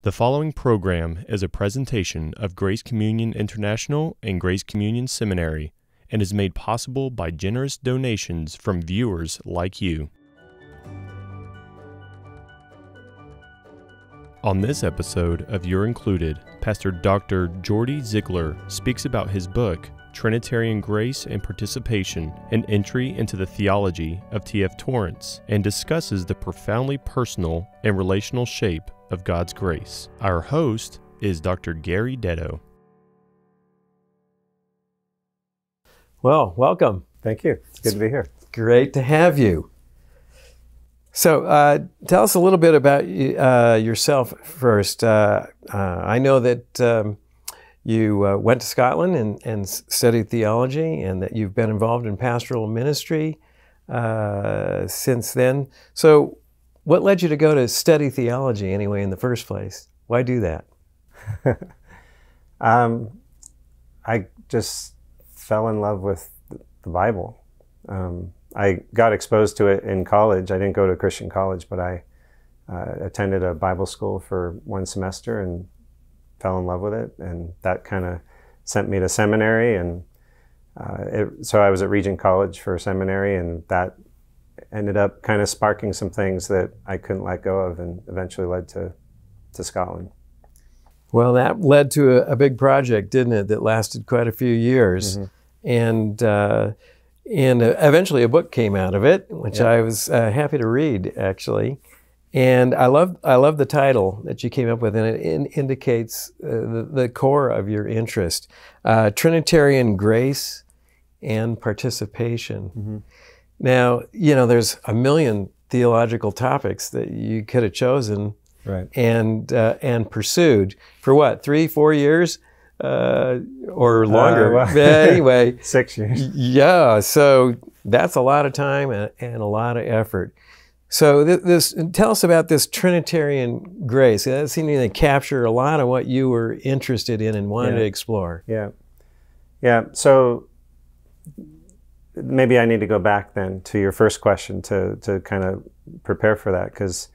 The following program is a presentation of Grace Communion International and Grace Communion Seminary and is made possible by generous donations from viewers like you. On this episode of You're Included, Pastor Dr. Geordie Ziegler speaks about his book, Trinitarian Grace and Participation, an entry into the theology of T.F. Torrance, and discusses the profoundly personal and relational shape of God's grace. Our host is Dr. Gary Detto. Well, welcome. Thank you. It's good to be here. Great to have you. So tell us a little bit about yourself first. I know that you went to Scotland and studied theology, and that you've been involved in pastoral ministry since then. So what led you to go to study theology anyway in the first place? Why do that? I just fell in love with the Bible. I got exposed to it in college. I didn't go to a Christian college, but I attended a Bible school for one semester and fell in love with it. And that kind of sent me to seminary. And so I was at Regent College for seminary, and that ended up kind of sparking some things that I couldn't let go of, and eventually led to Scotland. Well, that led to a big project, didn't it, that lasted quite a few years. Mm-hmm. And eventually a book came out of it, which I was happy to read, actually. And I love the title that you came up with, and it indicates the core of your interest, Trinitarian Grace and Participation. Mm-hmm. Now, you know, there's a million theological topics that you could have chosen, right, and pursued for what, 3-4 years? Or longer. Well, anyway. 6 years. Yeah, so that's a lot of time and a lot of effort. So tell us about this Trinitarian grace. That seemed to capture a lot of what you were interested in and wanted to explore. Yeah. So maybe I need to go back then to your first question to kind of prepare for that, because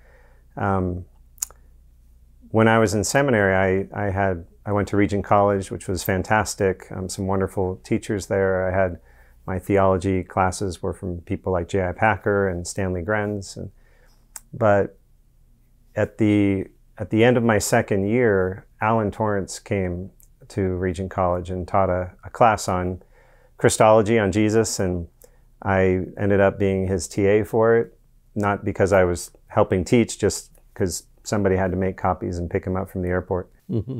when I was in seminary, I went to Regent College, which was fantastic. Some wonderful teachers there. I had my theology classes were from people like J.I. Packer and Stanley Grenz. But at the end of my second year, Alan Torrance came to Regent College and taught a class on Christology, on Jesus, and I ended up being his TA for it, not because I was helping teach, just because somebody had to make copies and pick him up from the airport. Mm-hmm.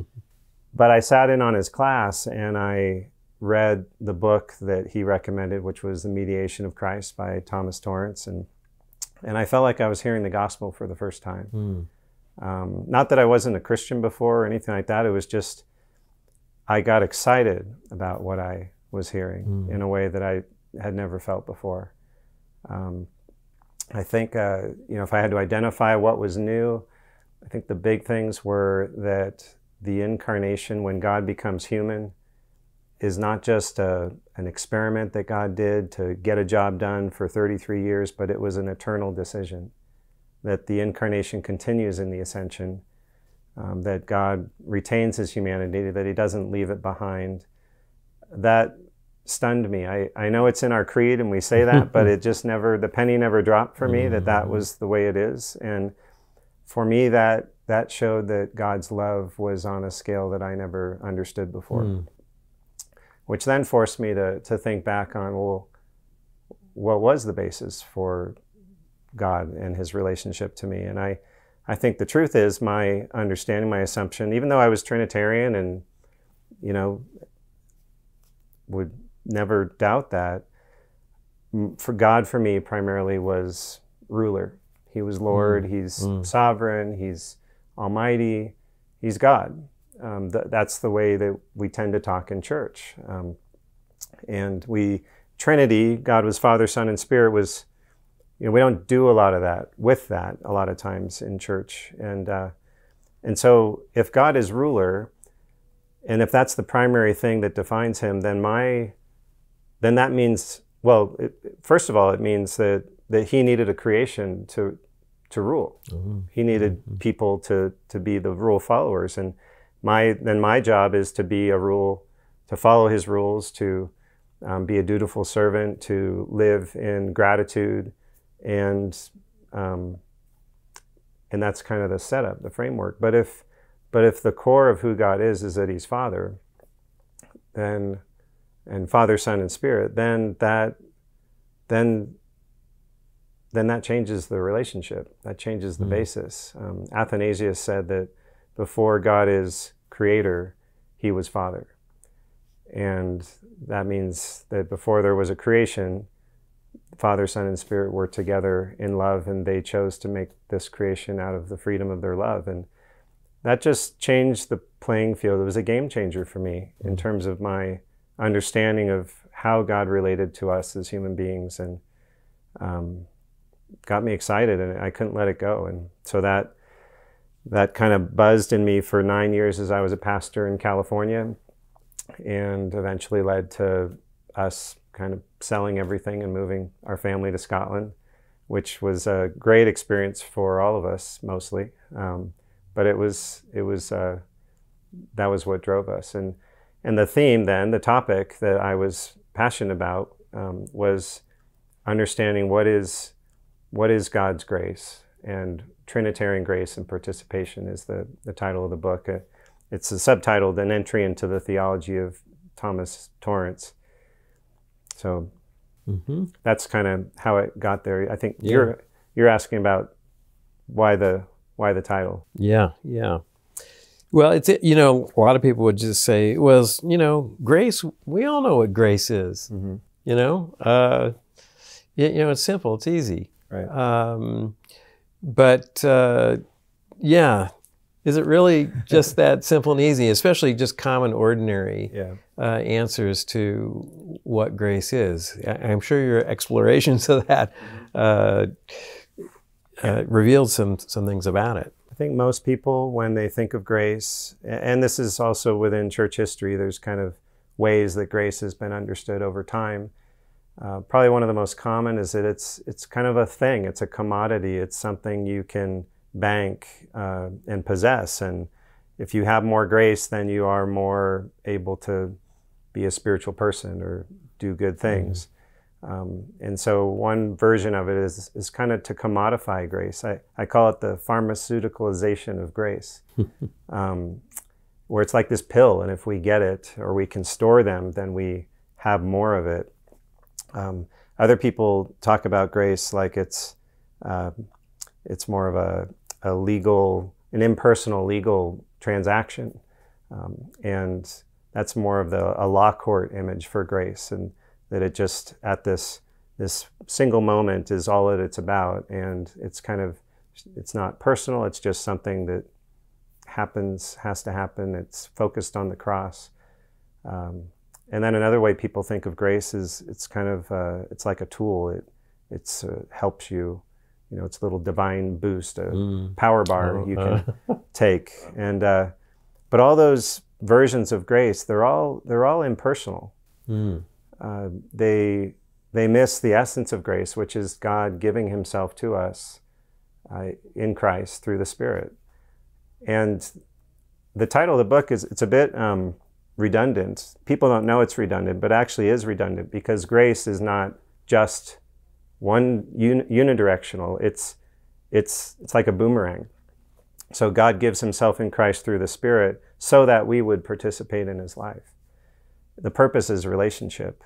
But I sat in on his class and I read the book that he recommended, which was The Mediation of Christ by Thomas Torrance, and I felt like I was hearing the gospel for the first time. Not that I wasn't a Christian before or anything like that. It was just, I got excited about what I was hearing in a way that I had never felt before. I think, if I had to identify what was new, I think the big things were that the incarnation, when God becomes human, is not just an experiment that God did to get a job done for 33 years, but it was an eternal decision. That the incarnation continues in the ascension, that God retains his humanity, that he doesn't leave it behind. That stunned me. I know it's in our creed and we say that, but it just never, the penny never dropped for me that was the way it is. And for me, that showed that God's love was on a scale that I never understood before. Which then forced me to think back on, well, what was the basis for God and his relationship to me? And I think the truth is, my understanding, my assumption, even though I was Trinitarian and, would never doubt that, for God, for me, primarily was ruler. He was Lord, he's sovereign, he's almighty, he's God. That's the way that we tend to talk in church. And Trinity, God was Father, Son, and Spirit, was, we don't do a lot of that with that a lot of times in church. And so if God is ruler, and if that's the primary thing that defines him, then that means, well, first of all, it means that he needed a creation to rule. He needed people to be the rule followers. And my job is to be a rule, to follow his rules, to be a dutiful servant, to live in gratitude, and that's kind of the setup, the framework. But if the core of who God is that he's Father, and Father, Son, and Spirit, then that changes the relationship. That changes the basis. Athanasius said that before God is creator, he was Father. And that means that before there was a creation, Father, Son, and Spirit were together in love, and they chose to make this creation out of the freedom of their love. And that just changed the playing field. It was a game changer for me in terms of my understanding of how God related to us as human beings, and got me excited, and I couldn't let it go. And so that kind of buzzed in me for 9 years as I was a pastor in California, and eventually led to us kind of selling everything and moving our family to Scotland, which was a great experience for all of us, mostly. But that was what drove us. And the theme then, the topic that I was passionate about, was understanding what is God's grace. And Trinitarian Grace and Participation is the title of the book. It's subtitled An Entry into the Theology of Thomas Torrance. So that's kind of how it got there. I think you're asking about why the title. Yeah. Well, it's, a lot of people would just say, well, grace, we all know what grace is. It's simple, it's easy. Right. Is it really just that simple and easy, especially just common, ordinary answers to what grace is? I'm sure your explorations of that revealed some things about it. I think most people, when they think of grace, and this is also within church history, there's kind of ways that grace has been understood over time. Probably one of the most common is that it's kind of a thing. It's a commodity. It's something you can bank and possess. And if you have more grace, then you are more able to be a spiritual person or do good things. And so one version of it is kind of to commodify grace. I call it the pharmaceuticalization of grace, where it's like this pill, and if we get it or we can store them, then we have more of it. Other people talk about grace like it's more of an impersonal legal transaction, and that's more of a law court image for grace, and that it just at this single moment is all that it's about, and it's not personal. It's just something that has to happen. It's focused on the cross. And then another way people think of grace is it's like a tool. It helps you. It's a little divine boost, a power bar you can take. And but all those versions of grace, they're all impersonal. They miss the essence of grace, which is God giving himself to us in Christ through the Spirit. And the title of the book it's a bit redundant. People don't know it's redundant, but actually is redundant, because grace is not just one unidirectional. It's like a boomerang. So God gives himself in Christ through the Spirit so that we would participate in his life. The purpose is relationship.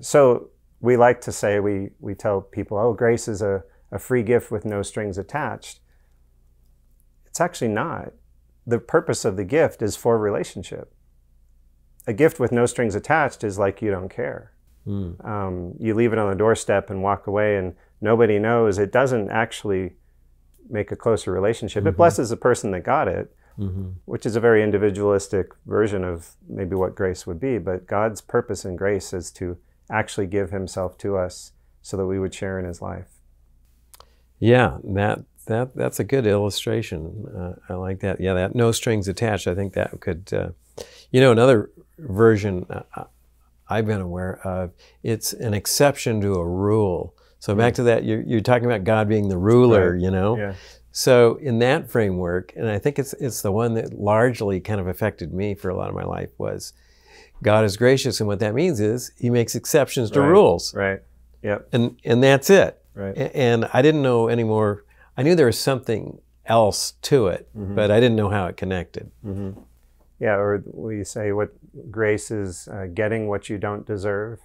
So we like to say, we tell people, oh, grace is a free gift with no strings attached. It's actually not. The purpose of the gift is for relationship. A gift with no strings attached is like you don't care. You leave it on the doorstep and walk away and nobody knows. It doesn't actually make a closer relationship. It blesses the person that got it, which is a very individualistic version of maybe what grace would be. But God's purpose in grace is to actually give himself to us so that we would share in his life. Yeah, that's a good illustration. I like that. Yeah, that no strings attached. I think that could, another version I've been aware of, it's an exception to a rule. So back to that, you're talking about God being the ruler, Right. you know? Yeah. So in that framework, and I think it's the one that largely kind of affected me for a lot of my life, was God is gracious, and what that means is he makes exceptions to Right. rules. Right. Yep. And that's it. Right. And I didn't know anymore. I knew there was something else to it, but I didn't know how it connected. Yeah, or we say what grace is getting what you don't deserve.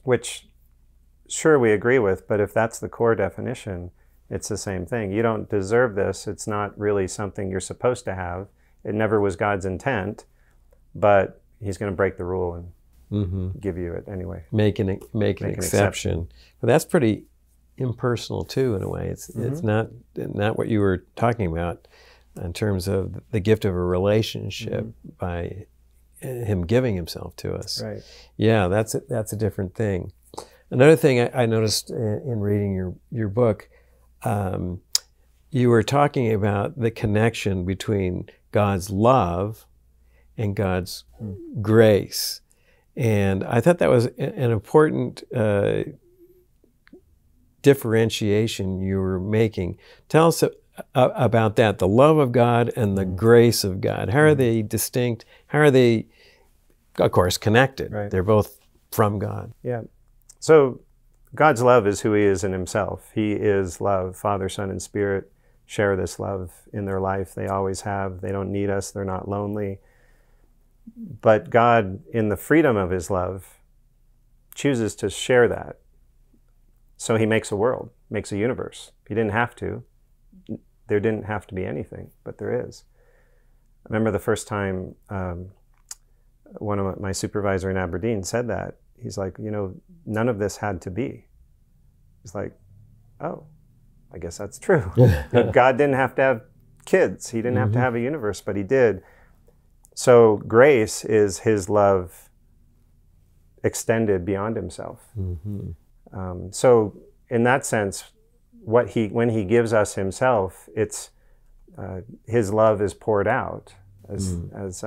Which sure we agree with, but if that's the core definition, it's the same thing. You don't deserve this. It's not really something you're supposed to have. It never was God's intent, but he's going to break the rule and give you it anyway. Make an exception. But that's pretty impersonal too, in a way. It's not what you were talking about in terms of the gift of a relationship by him giving himself to us. Right. Yeah, that's a different thing. Another thing I noticed in reading your book, you were talking about the connection between God's love and God's grace. And I thought that was an important differentiation you were making. Tell us about that, the love of God and the grace of God. How are they distinct? How are they, of course, connected? Right. They're both from God. Yeah. So God's love is who he is in himself. He is love. Father, Son, and Spirit share this love in their life. They always have. They don't need us. They're not lonely. But God, in the freedom of his love, chooses to share that. So he makes a world, makes a universe. He didn't have to. There didn't have to be anything, but there is. I remember the first time one of my supervisor in Aberdeen said that. He's like, none of this had to be. He's like, oh, I guess that's true. God didn't have to have kids. He didn't have to have a universe, but he did. So grace is his love extended beyond himself. So in that sense, when he gives us himself, it's his love is poured out, as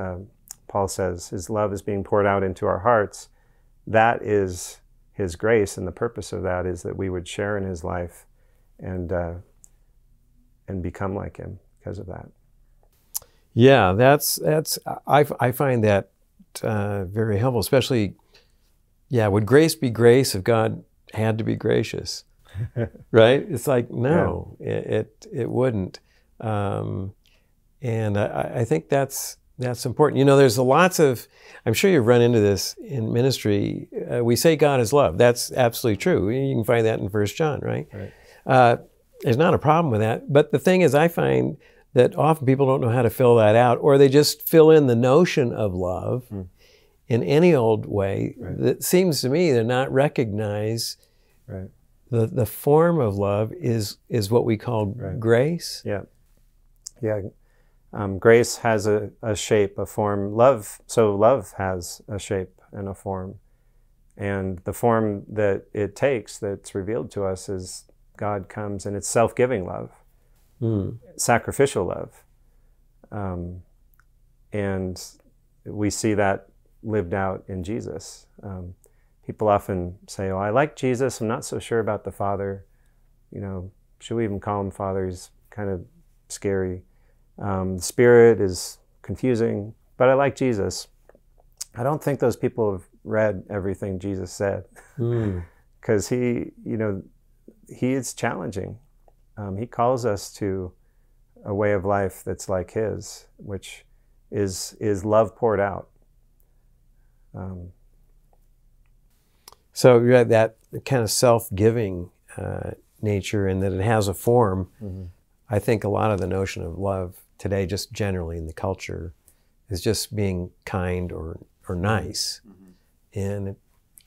Paul says, his love is being poured out into our hearts. That is his grace, and the purpose of that is that we would share in his life and become like him because of that. Yeah, I find that very helpful, especially, would grace be grace if God had to be gracious? Right? It's like, no, it wouldn't. And I think that's important. There's lots of, I'm sure you've run into this in ministry. We say God is love. That's absolutely true. You can find that in 1 John, right? There's not a problem with that. But the thing is, I find that often people don't know how to fill that out, or they just fill in the notion of love in any old way. That seems to me to not recognize the form of love is what we call grace. Grace has a shape, a form. Love has a shape and a form. And the form that it takes, that's revealed to us, is God comes, and it's self-giving love, sacrificial love. And we see that lived out in Jesus. People often say, oh, I like Jesus, I'm not so sure about the Father. Should we even call him Father? He's kind of scary. The Spirit is confusing, but I like Jesus. I don't think those people have read everything Jesus said, because he is challenging. He calls us to a way of life that's like his, which is love poured out. So you have that kind of self-giving nature, and that it has a form. I think a lot of the notion of love today, just generally in the culture, is just being kind or nice. And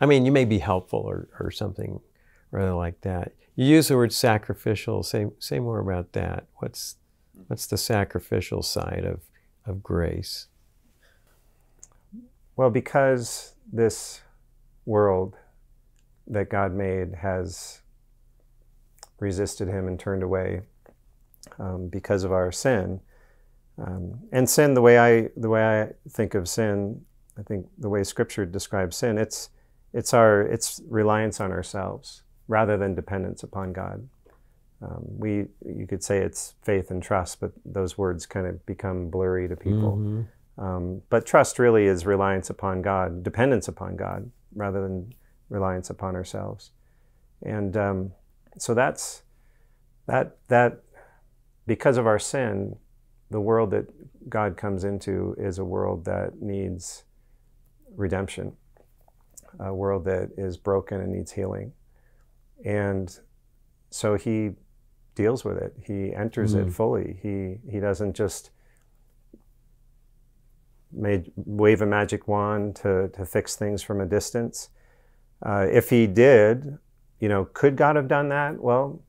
you may be helpful or something rather like that. You use the word sacrificial. Say more about that. What's the sacrificial side of grace? Well, because this world that God made has resisted him and turned away because of our sin. And sin, the way I think of sin, I think the way Scripture describes sin, it's it's reliance on ourselves rather than dependence upon God. You could say it's faith and trust, but those words kind of become blurry to people. But trust really is reliance upon God, dependence upon God, rather than reliance upon ourselves. And so that's that because of our sin, the world that God comes into is a world that needs redemption, a world that is broken and needs healing. And so he deals with it. He enters it fully. He doesn't just wave a magic wand to fix things from a distance. If he did, could God have done that? Well,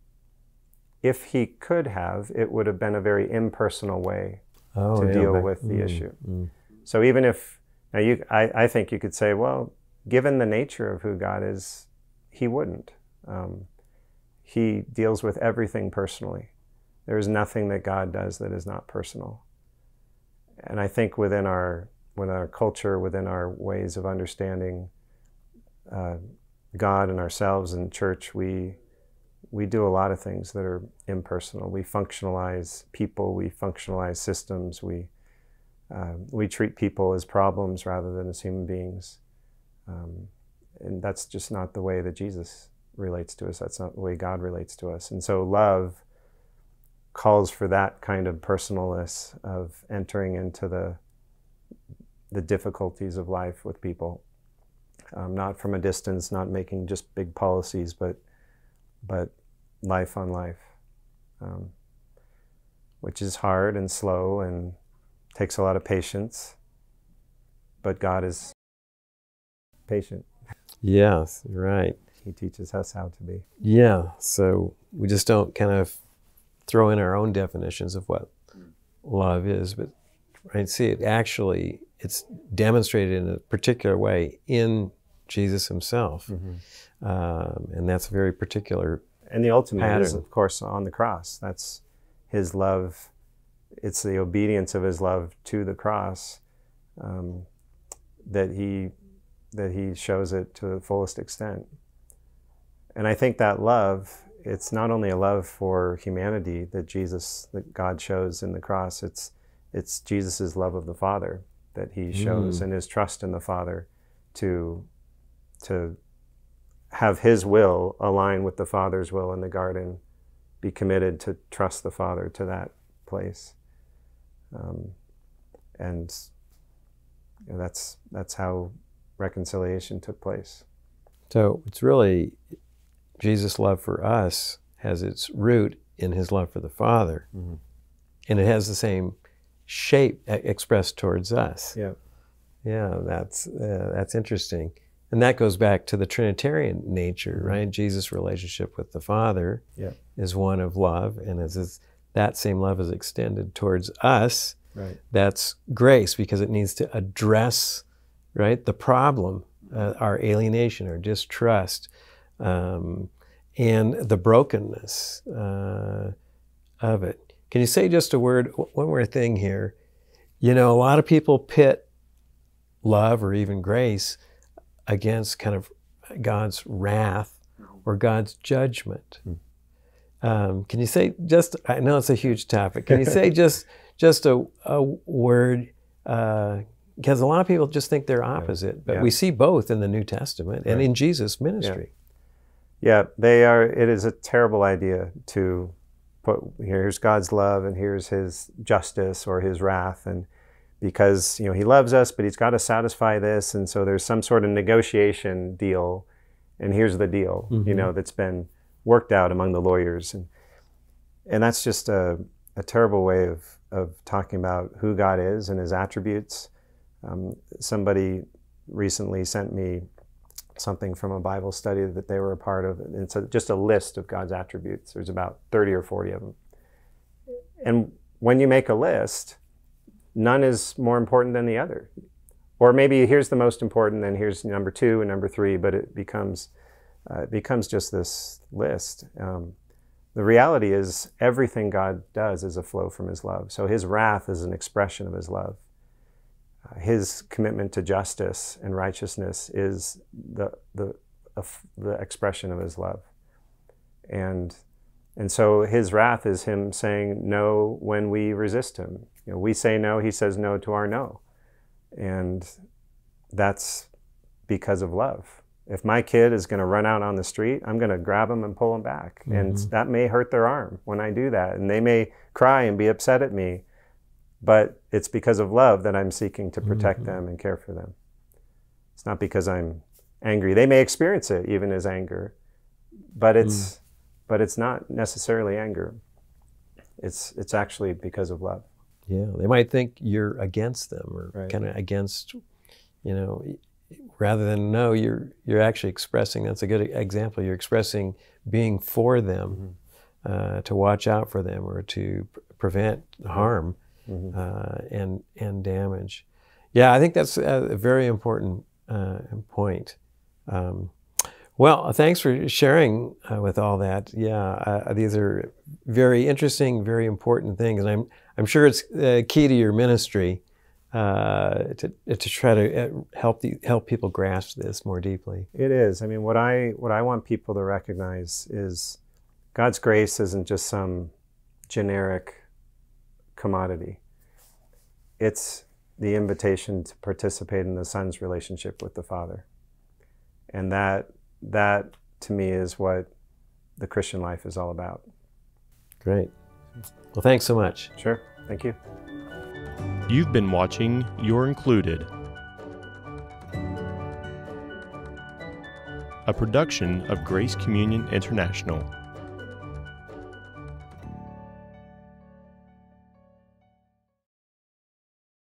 if he could have, it would have been a very impersonal way to deal with the issue. So even if, I think you could say, well, given the nature of who God is, he wouldn't. He deals with everything personally. There is nothing that God does that is not personal. And I think within our culture, within our ways of understanding God and ourselves and church, we do a lot of things that are impersonal. We functionalize people, we functionalize systems, we treat people as problems rather than as human beings. And that's just not the way that Jesus relates to us. That's not the way God relates to us. And so love calls for that kind of personalness of entering into the difficulties of life with people, not from a distance, not making just big policies, but life on life, which is hard and slow and takes a lot of patience, but God is patient. Yes, right. He teaches us how to be. Yeah, so we just don't kind of throw in our own definitions of what love is, but right, see, it's demonstrated in a particular way in Jesus himself. And that's a very particular And the ultimate pattern. is, of course, on the cross. That's his love. It's the obedience of his love to the cross that he shows it to the fullest extent. And I think that love, it's not only a love for humanity that God shows in the cross, it's Jesus' love of the Father that he shows, and his trust in the Father to have his will align with the Father's will in the garden, be committed to trust the Father to that place. And that's how reconciliation took place. So it's really Jesus' love for us has its root in his love for the Father, and it has the same shape expressed towards us. Yeah, that's interesting, and that goes back to the Trinitarian nature, right? Jesus' relationship with the Father is one of love, and as that same love is extended towards us, that's grace, because it needs to address, right, the problem, our alienation, our distrust, and the brokenness of it. Can you say just one more thing here? A lot of people pit love or even grace against kind of God's wrath or God's judgment. Can you say I know it's a huge topic, can you say just a word, because a lot of people just think they're opposite, but we see both in the New Testament and in Jesus' ministry. Yeah, it is a terrible idea to put, here's God's love and here's his justice or his wrath, and because he loves us, but he's got to satisfy this, and so there's some sort of negotiation deal, and here's the deal, that's been worked out among the lawyers, and that's just a terrible way of talking about who God is and his attributes. Somebody recently sent me something from a Bible study that they were a part of. And it's just a list of God's attributes. There's about 30 or 40 of them. And when you make a list, none is more important than the other. Or maybe here's the most important, then here's number 2 and number 3, but it becomes just this list. The reality is everything God does is a flow from his love. So his wrath is an expression of his love. His commitment to justice and righteousness is the expression of his love. And so his wrath is him saying no when we resist him. We say no, he says no to our no. And that's because of love. If my kid is going to run out on the street, I'm going to grab them and pull them back. Mm-hmm. And that may hurt their arm when I do that. And they may cry and be upset at me. But it's because of love that I'm seeking to protect mm-hmm. them and care for them. It's not because I'm angry. They may experience it even as anger, but it's not necessarily anger. It's actually because of love. Yeah, they might think you're against them or right. kind of against, rather than no, you're actually expressing. That's a good example. You're expressing being for them, mm-hmm. to watch out for them or to prevent harm. Mm-hmm. And damage. Yeah, I think that's a very important point. Well, thanks for sharing with all that. Yeah, these are very interesting, very important things, and I'm sure it's key to your ministry to try to help people grasp this more deeply. It is. I mean, what I want people to recognize is God's grace isn't just some generic commodity. It's the invitation to participate in the Son's relationship with the Father. And that to me is what the Christian life is all about. Great. Well, thanks so much. Sure. Thank you. You've been watching You're Included, a production of Grace Communion International.